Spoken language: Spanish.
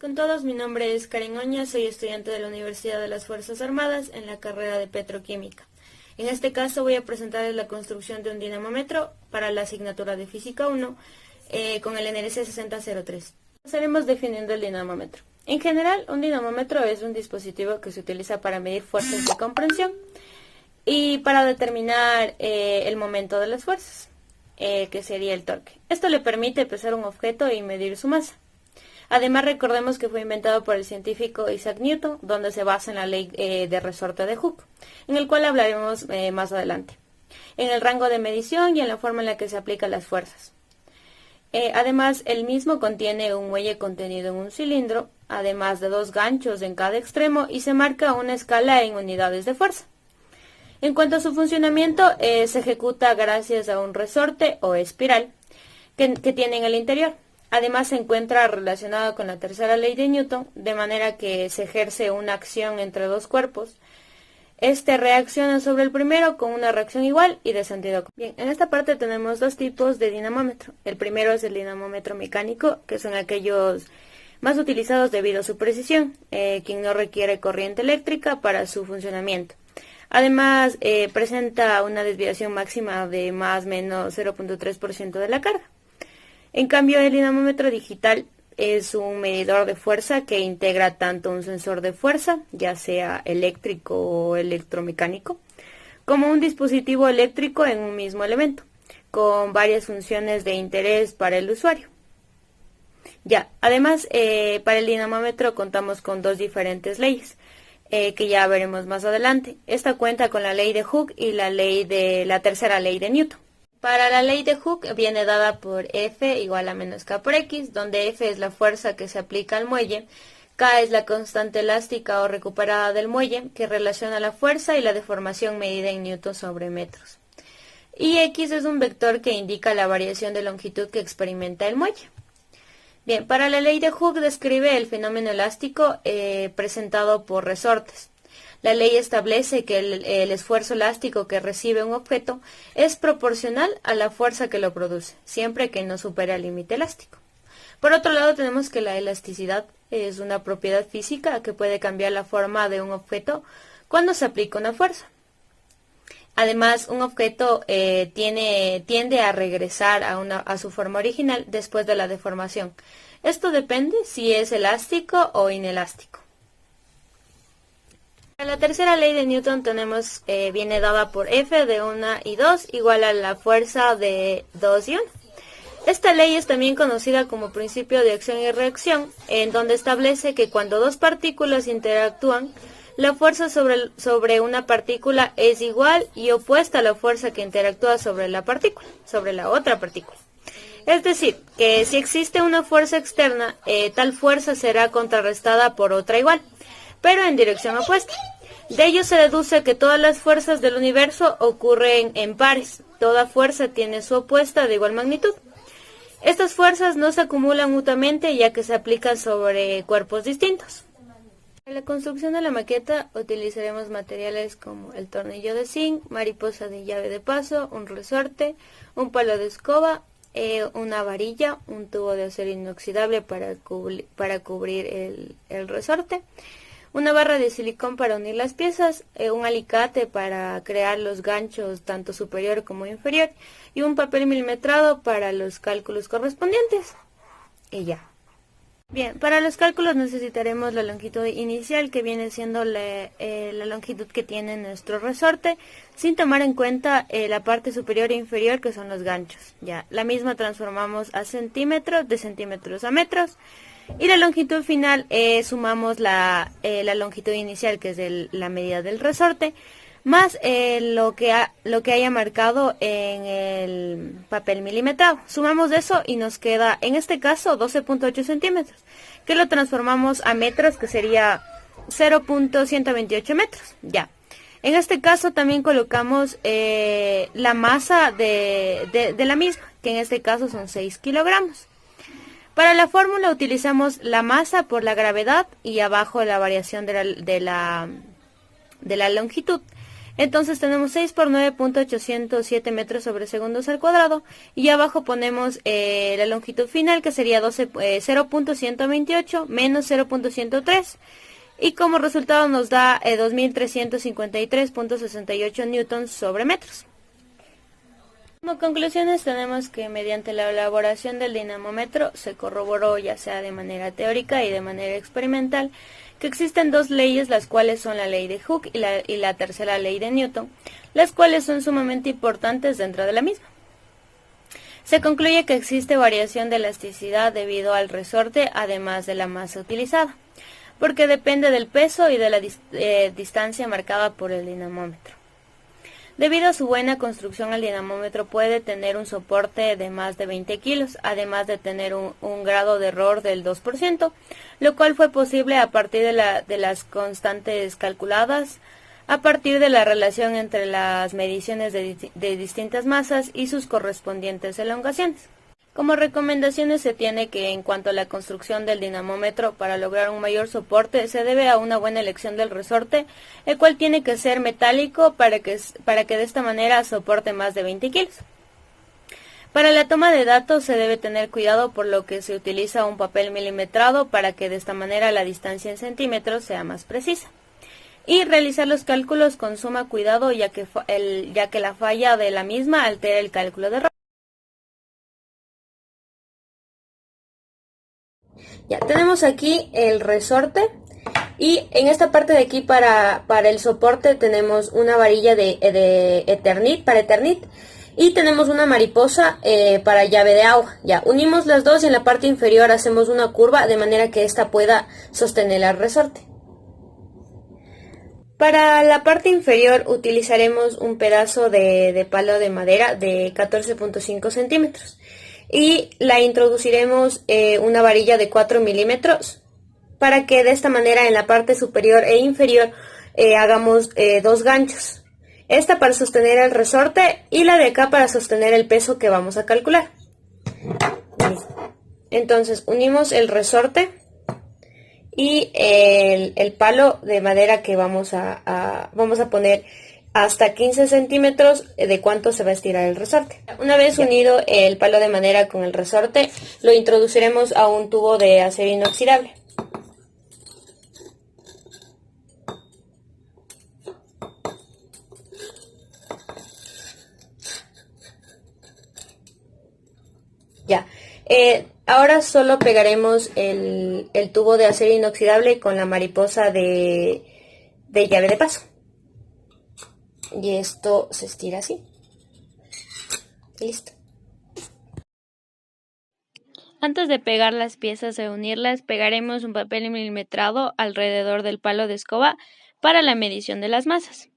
Con todos, mi nombre es Karen Oña, soy estudiante de la Universidad de las Fuerzas Armadas en la carrera de Petroquímica. En este caso voy a presentarles la construcción de un dinamómetro para la asignatura de Física 1 con el NRC 6003. Estaremos definiendo el dinamómetro. En general, un dinamómetro es un dispositivo que se utiliza para medir fuerzas de comprensión y para determinar el momento de las fuerzas, que sería el torque. Esto le permite pesar un objeto y medir su masa. Además, recordemos que fue inventado por el científico Isaac Newton, donde se basa en la ley de resorte de Hooke, en el cual hablaremos más adelante, en el rango de medición y en la forma en la que se aplican las fuerzas. Además, el mismo contiene un muelle contenido en un cilindro, además de 2 ganchos en cada extremo, y se marca una escala en unidades de fuerza. En cuanto a su funcionamiento, se ejecuta gracias a un resorte o espiral que tiene en el interior. Además, se encuentra relacionado con la tercera ley de Newton, de manera que se ejerce una acción entre 2 cuerpos. Este reacciona sobre el primero con una reacción igual y de sentido contrario. Bien, en esta parte tenemos 2 tipos de dinamómetro. El primero es el dinamómetro mecánico, que son aquellos más utilizados debido a su precisión, quien no requiere corriente eléctrica para su funcionamiento. Además, presenta una desviación máxima de más o menos 0.3% de la carga. En cambio, el dinamómetro digital es un medidor de fuerza que integra tanto un sensor de fuerza, ya sea eléctrico o electromecánico, como un dispositivo eléctrico en un mismo elemento, con varias funciones de interés para el usuario. Además, para el dinamómetro contamos con 2 diferentes leyes, que ya veremos más adelante. Esta cuenta con la ley de Hooke y la tercera ley de Newton. Para la ley de Hooke viene dada por F igual a menos K por X, donde F es la fuerza que se aplica al muelle, K es la constante elástica o recuperada del muelle, que relaciona la fuerza y la deformación medida en newton sobre metros. Y X es un vector que indica la variación de longitud que experimenta el muelle. Bien, para la ley de Hooke describe el fenómeno elástico presentado por resortes. La ley establece que el esfuerzo elástico que recibe un objeto es proporcional a la fuerza que lo produce, siempre que no supere el límite elástico. Por otro lado, tenemos que la elasticidad es una propiedad física que puede cambiar la forma de un objeto cuando se aplica una fuerza. Además, un objeto tiende a regresar a su forma original después de la deformación. Esto depende si es elástico o inelástico. La tercera ley de Newton viene dada por F de 1 y 2 igual a la fuerza de 2 y 1. Esta ley es también conocida como principio de acción y reacción, en donde establece que cuando 2 partículas interactúan, la fuerza sobre una partícula es igual y opuesta a la fuerza que interactúa sobre la otra partícula. Es decir, que si existe una fuerza externa, tal fuerza será contrarrestada por otra igual, pero en dirección opuesta. De ello se deduce que todas las fuerzas del universo ocurren en pares. Toda fuerza tiene su opuesta de igual magnitud. Estas fuerzas no se acumulan mutuamente ya que se aplican sobre cuerpos distintos. En la construcción de la maqueta utilizaremos materiales como el tornillo de zinc, mariposa de llave de paso, un resorte, un palo de escoba, una varilla, un tubo de acero inoxidable para cubrir el resorte, una barra de silicón para unir las piezas, un alicate para crear los ganchos tanto superior como inferior y un papel milimetrado para los cálculos correspondientes. Y ya. Bien, para los cálculos necesitaremos la longitud inicial, que viene siendo la longitud que tiene nuestro resorte, sin tomar en cuenta la parte superior e inferior, que son los ganchos. La misma transformamos a centímetros, de centímetros a metros, y la longitud final sumamos la longitud inicial, que es la medida del resorte, más lo que haya marcado en el papel milimetrado. Sumamos eso y nos queda, en este caso, 12.8 centímetros, que lo transformamos a metros, que sería 0.128 metros. En este caso también colocamos la masa de la misma, que en este caso son 6 kilogramos. Para la fórmula utilizamos la masa por la gravedad y abajo la variación de la longitud. Entonces tenemos 6 por 9.807 metros sobre segundos al cuadrado, y abajo ponemos la longitud final, que sería 0.128 menos 0.103, y como resultado nos da 2.353.68 newtons sobre metros. Como conclusiones tenemos que mediante la elaboración del dinamómetro se corroboró, ya sea de manera teórica y de manera experimental, que existen dos leyes, las cuales son la ley de Hooke y la tercera ley de Newton, las cuales son sumamente importantes dentro de la misma. Se concluye que existe variación de elasticidad debido al resorte, además de la masa utilizada, porque depende del peso y de la distancia marcada por el dinamómetro. Debido a su buena construcción, el dinamómetro puede tener un soporte de más de 20 kilos, además de tener un grado de error del 2%, lo cual fue posible a partir de las constantes calculadas, a partir de la relación entre las mediciones de distintas masas y sus correspondientes elongaciones. Como recomendaciones se tiene que en cuanto a la construcción del dinamómetro, para lograr un mayor soporte se debe a una buena elección del resorte, el cual tiene que ser metálico para que de esta manera soporte más de 20 kilos. Para la toma de datos se debe tener cuidado, por lo que se utiliza un papel milimetrado para que de esta manera la distancia en centímetros sea más precisa. Y realizar los cálculos con suma cuidado, ya que la falla de la misma altera el cálculo de error. Ya tenemos aquí el resorte, y en esta parte de aquí para el soporte tenemos una varilla de Eternit, para Eternit, y tenemos una mariposa para llave de agua. Ya unimos las dos y en la parte inferior hacemos una curva de manera que ésta pueda sostener el resorte. Para la parte inferior utilizaremos un pedazo de palo de madera de 14.5 centímetros. Y la introduciremos una varilla de 4 milímetros para que de esta manera en la parte superior e inferior hagamos dos ganchos. Esta para sostener el resorte y la de acá para sostener el peso que vamos a calcular. Entonces unimos el resorte y el palo de madera que vamos a poner hasta 15 centímetros de cuánto se va a estirar el resorte. Una vez unido el palo de madera con el resorte, lo introduciremos a un tubo de acero inoxidable. Ya, ahora solo pegaremos el tubo de acero inoxidable con la mariposa de llave de paso. Y esto se estira así. Listo. Antes de pegar las piezas e unirlas, pegaremos un papel milimetrado alrededor del palo de escoba para la medición de las masas.